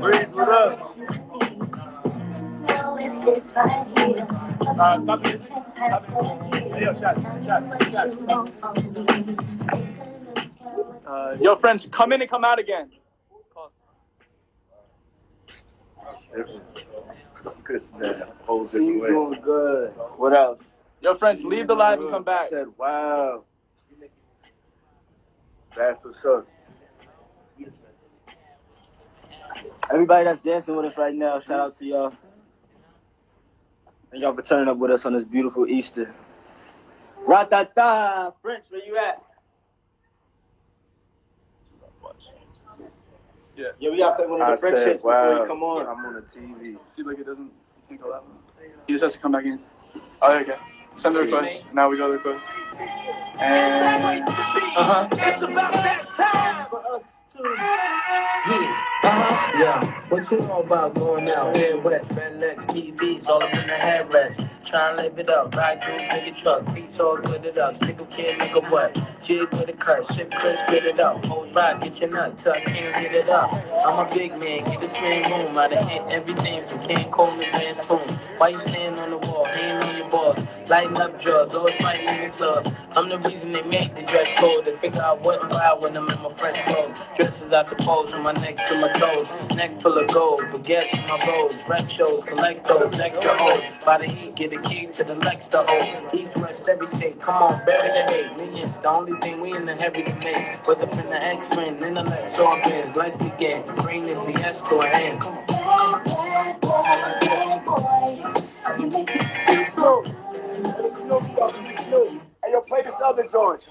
Breeze, what up? Stop it. Hey, yo, shot. Yo, friends, come in and come out again. Seems doing good. What else? Yo, friends, leave the live and come back. I said, wow. That's what's up. Everybody that's dancing with us right now, shout out to y'all. Thank y'all for turning up with us on this beautiful Easter. Ra-ta-ta! French, where you at? Yeah, we gotta play one of the French hits before you come on. I'm on the TV. See, like it doesn't, you can't go that way. He just has to come back in. Oh, there you go. Send the request. Now we go to the request. And, It's about that time for us to. Yeah, what you know about going out here west? Rednecks, TVs, all up in the headrest. Try and live it up, ride through bigger truck, beats all with it up, single kid, nigga what? Jig with a cut, shit Chris, get it up. Hold back, get your nut till I can't get it up. I'm a big man, get this man room. I done hit everything from Cancun to Cancun. Why you standing on the wall, hanging on your balls? Lighting up drugs, always fighting in the club. I'm the reason they made the dress code. They figure out what and why when I'm in my fresh clothes. Dresses I suppose from my neck to my toes. Neck full of gold, baguettes in my rolls. Rec shows, collect those, extra old. By the heat, get a key to the Lex to hold. East, west, every state, come on, bury the hate. Millions, the only thing we in the heavy to make. Whether from the X-Men, intellect, or bins. Let's begin, bring this BS to an end. Come on. Hey, yo, play this other joint.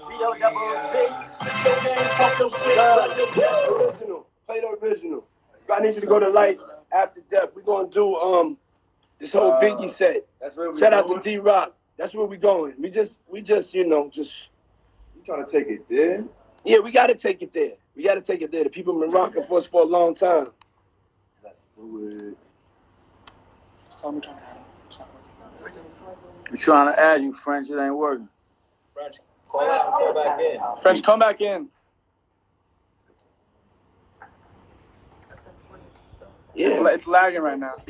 Original. Play the original. I need you to go to light after death. We're gonna do this whole Biggie set. Shout out to D-Rock. That's where we going. We just you trying to take it there? Yeah, we gotta take it there. The people have been rocking for us for a long time. Let's do it. We're trying to add you, French. It ain't working. French, call out and call back in. French, come back in. Yeah. It's lagging right now.